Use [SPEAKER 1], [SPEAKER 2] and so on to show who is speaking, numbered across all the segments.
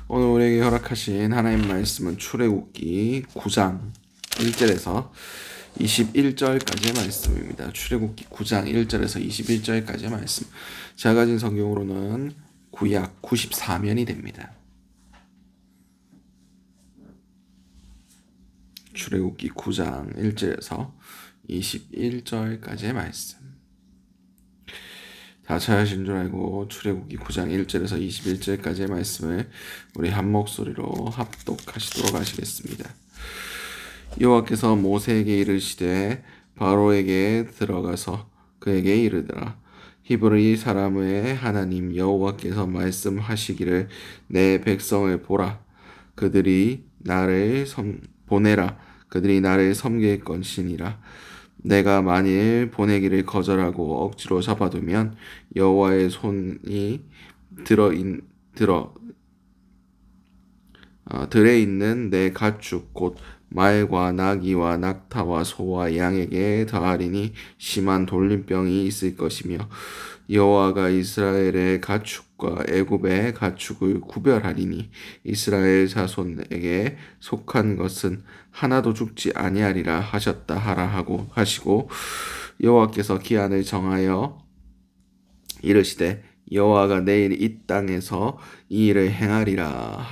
[SPEAKER 1] 오늘 우리에게 허락하신 하나님 말씀은 출애굽기 9장 1절에서 21절까지의 말씀입니다. 출애굽기 9장 1절에서 21절까지의 말씀. 제가 가진 성경으로는 구약 94면이 됩니다. 출애굽기 9장 1절에서 21절까지의 말씀. 다 찾으신 줄 알고 출애굽기 9장 1절에서 21절까지의 말씀을 우리 한 목소리로 합독하시도록 하시겠습니다. 여호와께서 모세에게 이르시되 바로에게 들어가서 그에게 이르더라. 히브리 사람의 하나님 여호와께서 말씀하시기를 내 백성을 보라. 그들이 나를 보내라. 그들이 나를 섬길 것이니라. 내가 만일 보내기를 거절하고 억지로 잡아두면 여호와의 손이 들에 있는 내 가축 곧 말과 나귀와 낙타와 소와 양에게 더하리니 심한 돌림병이 있을 것이며 여호와가 이스라엘의 가축과 애굽의 가축을 구별하리니 이스라엘 자손에게 속한 것은 하나도 죽지 아니하리라 하셨다 하라 하고 하시고 여호와께서 기한을 정하여 이르시되 여호와가 내일 이 땅에서 이 일을 행하리라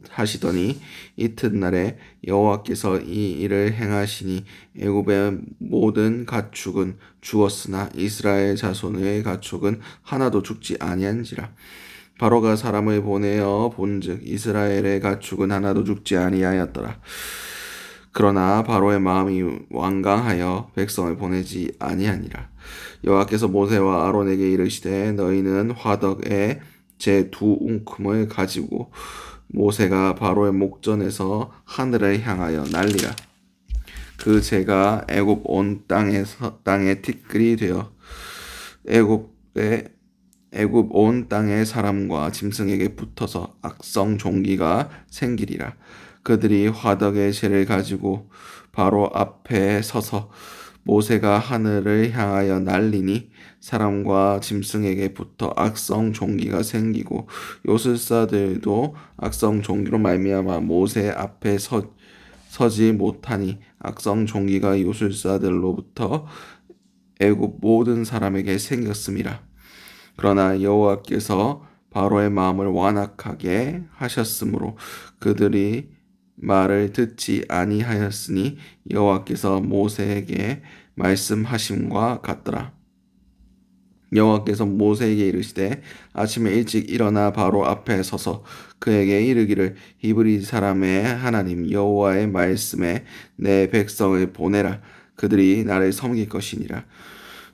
[SPEAKER 1] 하시더니 이튿날에 여호와께서 이 일을 행하시니 애굽의 모든 가축은 죽었으나 이스라엘 자손의 가축은 하나도 죽지 아니한지라. 바로가 사람을 보내어 본즉 이스라엘의 가축은 하나도 죽지 아니하였더라. 그러나 바로의 마음이 완강하여 백성을 보내지 아니하니라. 여호와께서 모세와 아론에게 이르시되 너희는 화덕에 제 2웅큼을 가지고 모세가 바로의 목전에서 하늘을 향하여 날리라. 그 재가 애굽 온 땅에 티끌이 되어 애굽 온 땅의 사람과 짐승에게 붙어서 악성 종기가 생기리라. 그들이 화덕의 재를 가지고 바로 앞에 서서 모세가 하늘을 향하여 날리니 사람과 짐승에게 붙어 악성 종기가 생기고 요술사들도 악성 종기로 말미암아 모세 앞에 서지 못하니 악성 종기가 요술사들로부터 애굽 모든 사람에게 생겼음이라. 그러나 여호와께서 바로의 마음을 완악하게 하셨으므로 그들이 말을 듣지 아니하였으니 여호와께서 모세에게 말씀하심과 같더라. 여호와께서 모세에게 이르시되 아침에 일찍 일어나 바로 앞에 서서 그에게 이르기를 히브리 사람의 하나님 여호와의 말씀에 내 백성을 보내라. 그들이 나를 섬길 것이니라.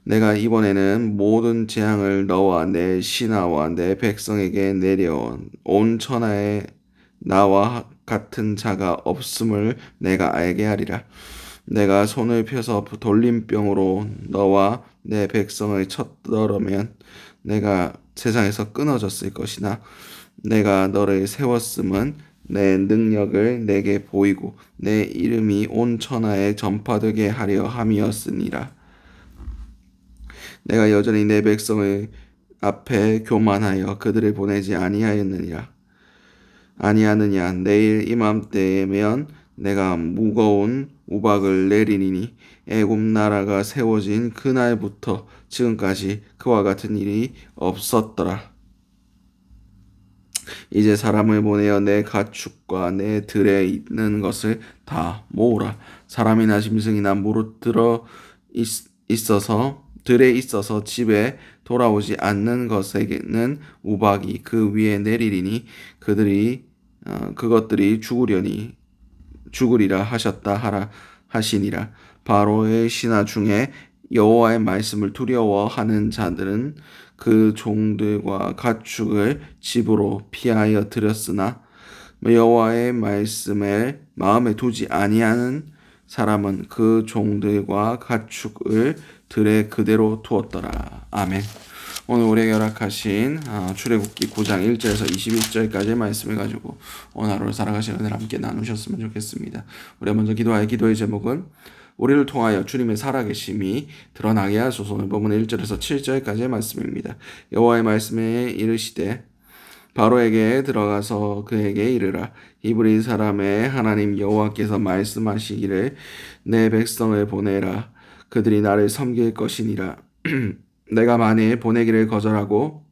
[SPEAKER 1] 내가 이번에는 모든 재앙을 너와 내 신하와 내 백성에게 내려온 온 천하에 나와 같은 자가 없음을 내가 알게 하리라. 내가 손을 펴서 돌림병으로 너와 내 백성을 쳤더라면 내가 세상에서 끊어졌을 것이나 내가 너를 세웠음은 내 능력을 내게 보이고 내 이름이 온 천하에 전파되게 하려 함이었으니라. 내가 여전히 내 백성을 앞에 교만하여 그들을 보내지 아니하느냐. 내일 이맘때면 내가 무거운 우박을 내리니 애굽 나라가 세워진 그날부터 지금까지 그와 같은 일이 없었더라. 이제 사람을 보내어 내 가축과 내 들에 있는 것을 다 모으라. 사람이나 짐승이나 무릇 들에 있어서 집에 돌아오지 않는 것에게는 우박이 그 위에 내리리니 그것들이 죽으리라 하셨다 하라 하시니라. 바로의 신하 중에 여호와의 말씀을 두려워하는 자들은 그 종들과 가축을 집으로 피하여 들였으나 여호와의 말씀을 마음에 두지 아니하는 사람은 그 종들과 가축을 들에 그대로 두었더라. 아멘. 오늘 우리에게 허락하신 출애굽기 9장 1절에서 21절까지의 말씀을 가지고 오늘 하루를 살아가시는 은혜를 함께 나누셨으면 좋겠습니다. 우리가 먼저 기도할 기도의 제목은 우리를 통하여 주님의 살아계심이 드러나게 하소서. 본문 1절에서 7절까지의 말씀입니다. 여호와의 말씀에 이르시되 바로에게 들어가서 그에게 이르라. 히브리 사람의 하나님 여호와께서 말씀하시기를 내 백성을 보내라. 그들이 나를 섬길 것이니라. 내가 만일 보내기를 거절하고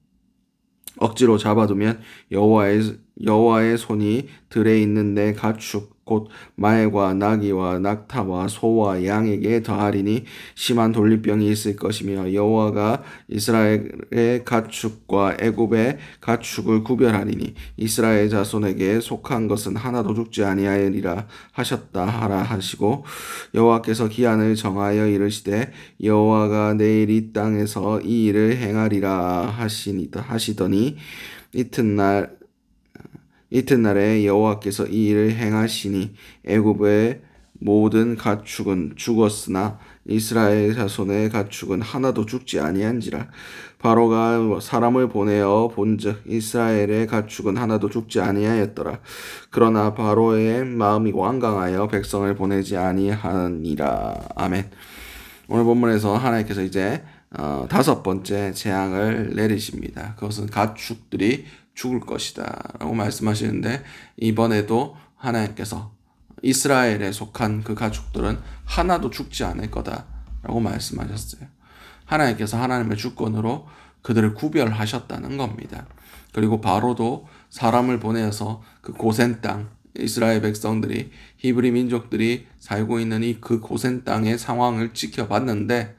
[SPEAKER 1] 억지로 잡아두면 여호와의 손이 들에 있는 내 가축 곧 말과 나귀와 낙타와 소와 양에게 더하리니 심한 돌리병이 있을 것이며 여호와가 이스라엘의 가축과 애굽의 가축을 구별하리니 이스라엘 자손에게 속한 것은 하나도 죽지 아니하리라 하셨다 하라 하시고 여호와께서 기한을 정하여 이르시되 여호와가 내일 이 땅에서 이 일을 행하리라 하시더니 이튿날에 여호와께서 이 일을 행하시니 애굽의 모든 가축은 죽었으나 이스라엘 자손의 가축은 하나도 죽지 아니한지라. 바로가 사람을 보내어 본즉 이스라엘의 가축은 하나도 죽지 아니하였더라. 그러나 바로의 마음이 완강하여 백성을 보내지 아니하니라. 아멘. 오늘 본문에서 하나님께서 이제 5번째 재앙을 내리십니다. 그것은 가축들이 죽을 것이다 라고 말씀하시는데, 이번에도 하나님께서 이스라엘에 속한 그 가축들은 하나도 죽지 않을 거다 라고 말씀하셨어요. 하나님께서 하나님의 주권으로 그들을 구별하셨다는 겁니다. 그리고 바로도 사람을 보내서 그 고센 땅, 이스라엘 백성들이, 히브리 민족들이 살고 있는 이 그 고센 땅의 상황을 지켜봤는데,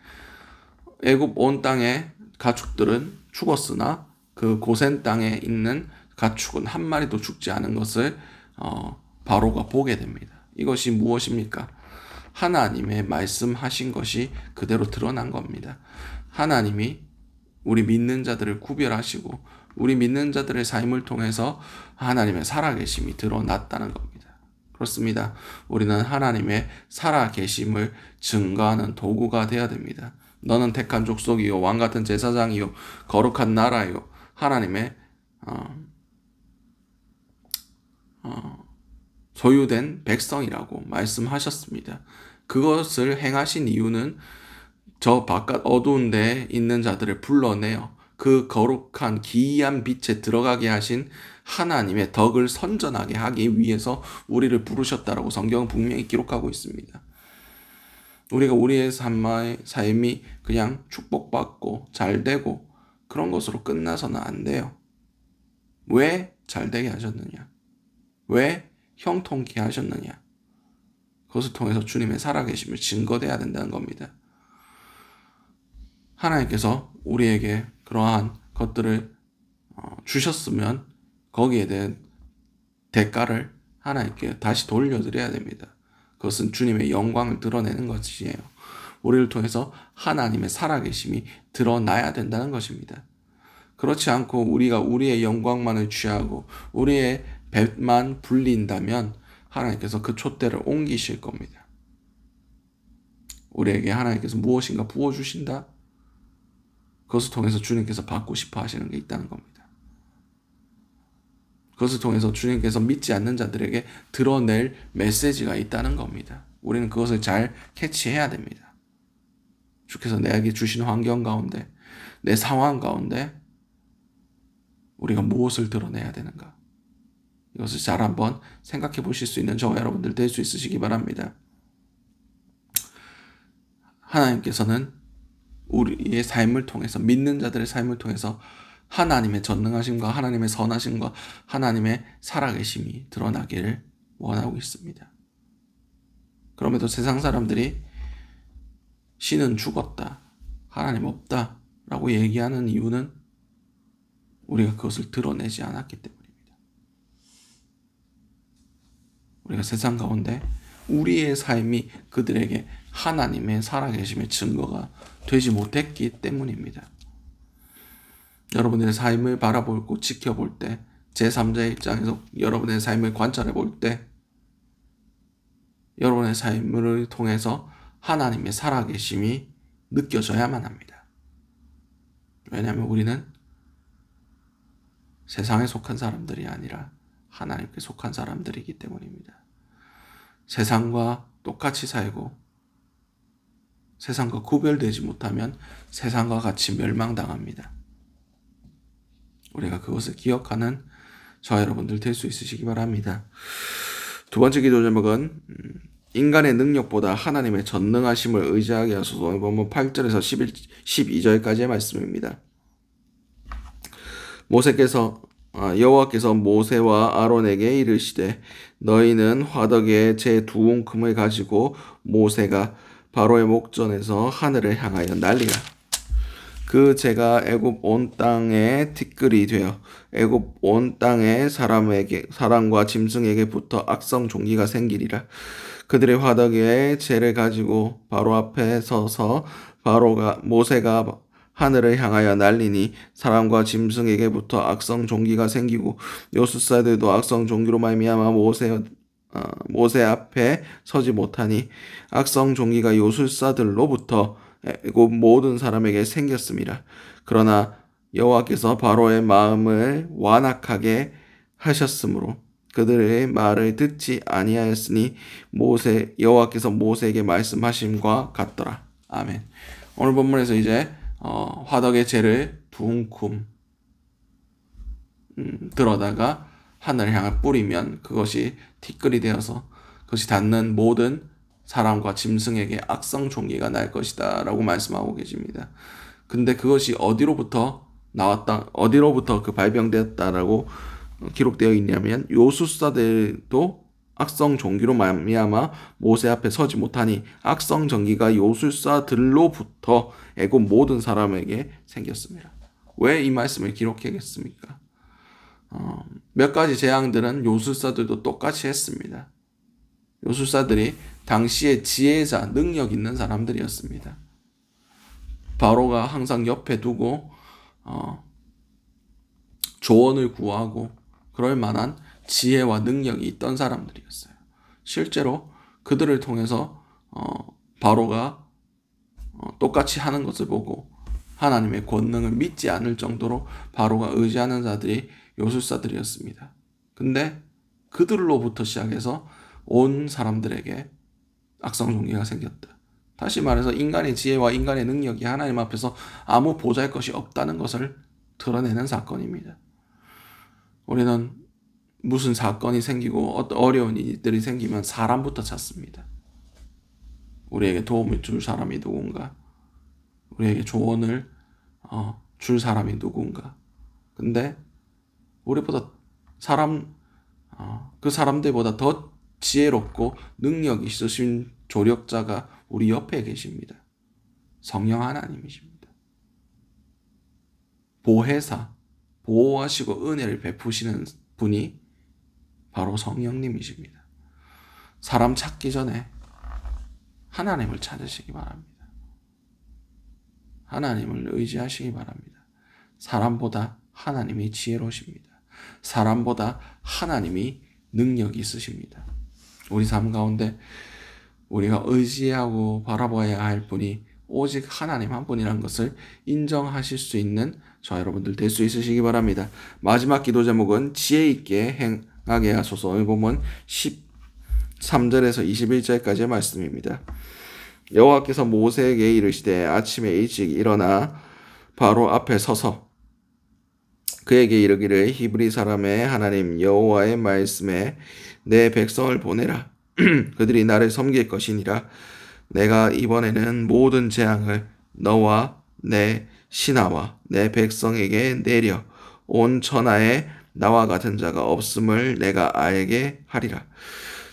[SPEAKER 1] 애굽 온 땅의 가축들은 죽었으나 그 고센 땅에 있는 가축은 한 마리도 죽지 않은 것을 바로가 보게 됩니다. 이것이 무엇입니까? 하나님의 말씀하신 것이 그대로 드러난 겁니다. 하나님이 우리 믿는 자들을 구별하시고 우리 믿는 자들의 삶을 통해서 하나님의 살아계심이 드러났다는 겁니다. 그렇습니다. 우리는 하나님의 살아계심을 증거하는 도구가 되어야 됩니다. 너는 택한 족속이요 왕같은 제사장이요 거룩한 나라요 하나님의 소유된 백성이라고 말씀하셨습니다. 그것을 행하신 이유는 저 바깥 어두운 데에 있는 자들을 불러내어 그 거룩한 기이한 빛에 들어가게 하신 하나님의 덕을 선전하게 하기 위해서 우리를 부르셨다라고 성경은 분명히 기록하고 있습니다. 우리가 우리의 삶이 그냥 축복받고 잘되고 그런 것으로 끝나서는 안 돼요. 왜 잘되게 하셨느냐? 왜 형통케 하셨느냐? 그것을 통해서 주님의 살아계심을 증거돼야 된다는 겁니다. 하나님께서 우리에게 그러한 것들을 주셨으면 거기에 대한 대가를 하나님께 다시 돌려드려야 됩니다. 그것은 주님의 영광을 드러내는 것이에요. 우리를 통해서 하나님의 살아계심이 드러나야 된다는 것입니다. 그렇지 않고 우리가 우리의 영광만을 취하고 우리의 배만 불린다면 하나님께서 그 촛대를 옮기실 겁니다. 우리에게 하나님께서 무엇인가 부어주신다? 그것을 통해서 주님께서 받고 싶어 하시는 게 있다는 겁니다. 그것을 통해서 주님께서 믿지 않는 자들에게 드러낼 메시지가 있다는 겁니다. 우리는 그것을 잘 캐치해야 됩니다. 주께서 내게 주신 환경 가운데, 내 상황 가운데 우리가 무엇을 드러내야 되는가? 이것을 잘 한번 생각해 보실 수 있는 저와 여러분들 될 수 있으시기 바랍니다. 하나님께서는 우리의 삶을 통해서, 믿는 자들의 삶을 통해서 하나님의 전능하심과 하나님의 선하심과 하나님의 살아계심이 드러나기를 원하고 있습니다. 그럼에도 세상 사람들이 신은 죽었다, 하나님 없다 라고 얘기하는 이유는 우리가 그것을 드러내지 않았기 때문입니다. 우리가 세상 가운데 우리의 삶이 그들에게 하나님의 살아계심의 증거가 되지 못했기 때문입니다. 여러분의 삶을 바라보고 지켜볼 때, 제3자의 입장에서 여러분의 삶을 관찰해 볼 때, 여러분의 삶을 통해서 하나님의 살아계심이 느껴져야만 합니다. 왜냐하면 우리는 세상에 속한 사람들이 아니라 하나님께 속한 사람들이기 때문입니다. 세상과 똑같이 살고 세상과 구별되지 못하면 세상과 같이 멸망당합니다. 우리가 그것을 기억하는 저와 여러분들 될 수 있으시기 바랍니다. 두 번째 기도 제목은 인간의 능력보다 하나님의 전능하심을 의지하게 하소서. 본문 8절에서 12절까지의 말씀입니다. 여호와께서 모세와 아론에게 이르시되 너희는 화덕에 제 두 움큼을 가지고 모세가 바로의 목전에서 하늘을 향하여 날리라. 그 재가 애굽 온 땅에 티끌이 되어 애굽 온 땅의 사람과 짐승에게 붙어 악성 종기가 생기리라. 그들의 화덕에 재를 가지고 바로 앞에 서서 모세가 하늘을 향하여 날리니 사람과 짐승에게 붙어 악성 종기가 생기고 요술사들도 악성 종기로 말미암아 모세 앞에 서지 못하니 악성 종기가 요술사들로부터 애굽 모든 사람에게 생겼습니다. 그러나 여호와께서 바로의 마음을 완악하게 하셨으므로 그들의 말을 듣지 아니하였으니 여호와께서 모세에게 말씀하심과 같더라. 아멘. 오늘 본문에서 이제 화덕의 재를 두 움큼 들어다가 하늘을 향해 뿌리면 그것이 티끌이 되어서 그것이 닿는 모든 사람과 짐승에게 악성 종기가 날 것이다 라고 말씀하고 계십니다. 근데 그것이 어디로부터 그 발병되었다라고 기록되어 있냐면 요술사들도 악성 종기로 말미암아 모세 앞에 서지 못하니 악성 종기가 요술사들로부터 애굽 모든 사람에게 생겼습니다. 왜 이 말씀을 기록하겠습니까? 몇 가지 재앙들은 요술사들도 똑같이 했습니다. 요술사들이 당시의 지혜자, 능력 있는 사람들이었습니다. 바로가 항상 옆에 두고 조언을 구하고 그럴 만한 지혜와 능력이 있던 사람들이었어요. 실제로 그들을 통해서 바로가 똑같이 하는 것을 보고 하나님의 권능을 믿지 않을 정도로 바로가 의지하는 자들이 요술사들이었습니다. 근데 그들로부터 시작해서 온 사람들에게 악성 종기가 생겼다. 다시 말해서 인간의 지혜와 인간의 능력이 하나님 앞에서 아무 보잘것이 없다는 것을 드러내는 사건입니다. 우리는 무슨 사건이 생기고 어떤 어려운 일들이 생기면 사람부터 찾습니다. 우리에게 도움을 줄 사람이 누군가, 우리에게 조언을 줄 사람이 누군가. 근데 우리보다 그 사람들보다 더 지혜롭고 능력이 있으신 조력자가 우리 옆에 계십니다. 성령 하나님이십니다. 보호하시고 은혜를 베푸시는 분이 바로 성령님이십니다. 사람 찾기 전에 하나님을 찾으시기 바랍니다. 하나님을 의지하시기 바랍니다. 사람보다 하나님이 지혜로우십니다. 사람보다 하나님이 능력이 있으십니다. 우리 삶 가운데 우리가 의지하고 바라봐야 할 분이 오직 하나님 한 분이라는 것을 인정하실 수 있는 저와 여러분들 될 수 있으시기 바랍니다. 마지막 기도 제목은 지혜 있게 행하게 하소서. 오늘 보면 13절에서 21절까지의 말씀입니다. 여호와께서 모세에게 이르시되 아침에 일찍 일어나 바로 앞에 서서 그에게 이르기를 히브리 사람의 하나님 여호와의 말씀에 내 백성을 보내라. 그들이 나를 섬길 것이니라. 내가 이번에는 모든 재앙을 너와 내 신하와 내 백성에게 내려 온 천하에 나와 같은 자가 없음을 내가 알게 하리라.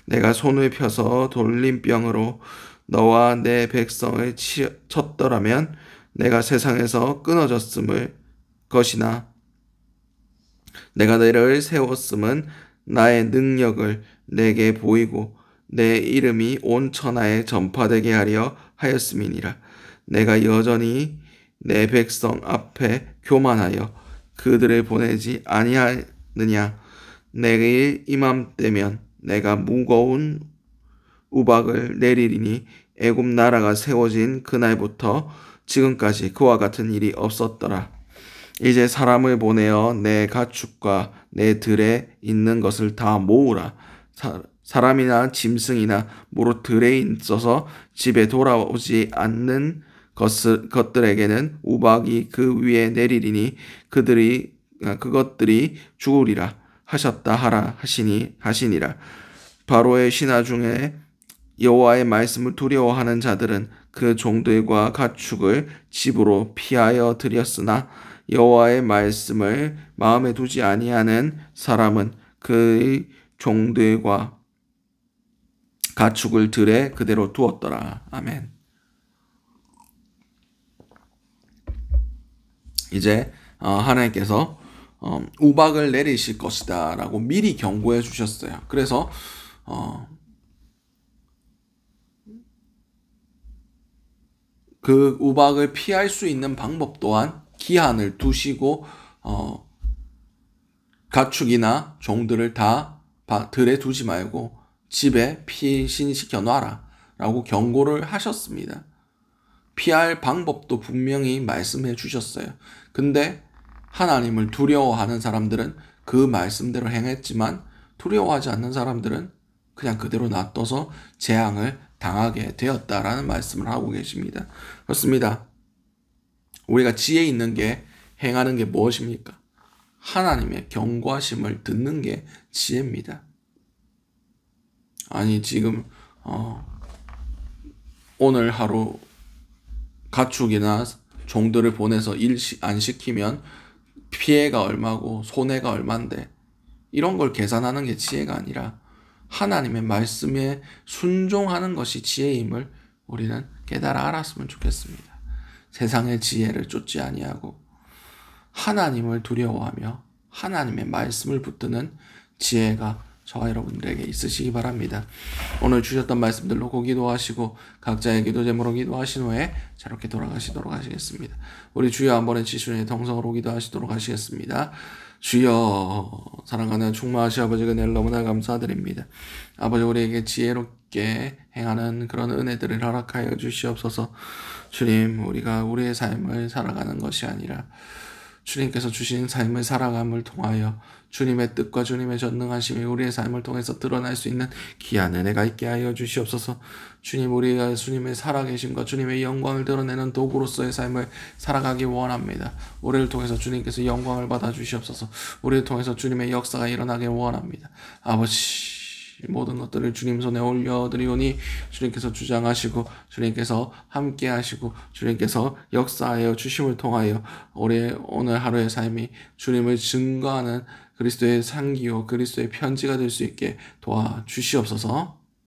[SPEAKER 1] 내가 손을 펴서 돌림병으로 너와 내 백성을 쳤더라면 내가 세상에서 끊어졌음을 것이나 내가 너를 세웠음은 나의 능력을 내게 보이고 내 이름이 온 천하에 전파되게 하려 하였음이니라. 내가 여전히 내 백성 앞에 교만하여 그들을 보내지 아니하느냐. 내일 이맘때면 내가 무거운 우박을 내리리니 애굽 나라가 세워진 그날부터 지금까지 그와 같은 일이 없었더라. 이제 사람을 보내어 내 가축과 내 들에 있는 것을 다 모으라. 사람이나 짐승이나 무릇 들에 있어서 집에 돌아오지 않는 것들에게는 우박이 그 위에 내리리니 그것들이 죽으리라 하셨다 하라 하시니라. 바로의 신하 중에 여호와의 말씀을 두려워하는 자들은 그 종들과 가축을 집으로 피하여 들였으나 여호와의 말씀을 마음에 두지 아니하는 사람은 그의 종들과 가축을 들에 그대로 두었더라. 아멘. 이제 하나님께서 우박을 내리실 것이다 라고 미리 경고해 주셨어요. 그래서 그 우박을 피할 수 있는 방법 또한 기한을 두시고 가축이나 종들을 다 들에 두지 말고 집에 피신시켜 놔라 라고 경고를 하셨습니다. 피할 방법도 분명히 말씀해 주셨어요. 근데 하나님을 두려워하는 사람들은 그 말씀대로 행했지만 두려워하지 않는 사람들은 그냥 그대로 놔둬서 재앙을 당하게 되었다라는 말씀을 하고 계십니다. 그렇습니다. 우리가 지혜 있는 게 행하는 게 무엇입니까? 하나님의 경고하심을 듣는 게 지혜입니다. 아니 지금 오늘 하루 가축이나 종들을 보내서 일 안 시키면 피해가 얼마고 손해가 얼만데 이런 걸 계산하는 게 지혜가 아니라 하나님의 말씀에 순종하는 것이 지혜임을 우리는 깨달아 알았으면 좋겠습니다. 세상의 지혜를 쫓지 아니하고 하나님을 두려워하며 하나님의 말씀을 붙드는 지혜가 저와 여러분들에게 있으시기 바랍니다. 오늘 주셨던 말씀들로 기도하시고 각자의 기도 제목으로 기도하신 후에 자유롭게 돌아가시도록 하시겠습니다. 우리 주여 한번의 지순의 동성으로 기도하시도록 하시겠습니다. 주여 사랑하는 충만하신 아버지 은혜를 너무나 감사드립니다. 아버지 우리에게 지혜롭게 행하는 그런 은혜들을 허락하여 주시옵소서. 주님 우리가 우리의 삶을 살아가는 것이 아니라 주님께서 주신 삶을 살아감을 통하여 주님의 뜻과 주님의 전능하심이 우리의 삶을 통해서 드러날 수 있는 귀한 은혜가 있게 하여 주시옵소서. 주님 우리가 주님의 살아계심과 주님의 영광을 드러내는 도구로서의 삶을 살아가기 원합니다. 우리를 통해서 주님께서 영광을 받아 주시옵소서. 우리를 통해서 주님의 역사가 일어나기 원합니다. 아버지 모든 것들을 주님 손에 올려드리오니 주님께서 주장하시고 주님께서 함께하시고 주님께서 역사하여 주심을 통하여 우리의 오늘 하루의 삶이 주님을 증거하는 그리스도의 상기요 그리스도의 편지가 될 수 있게 도와주시옵소서.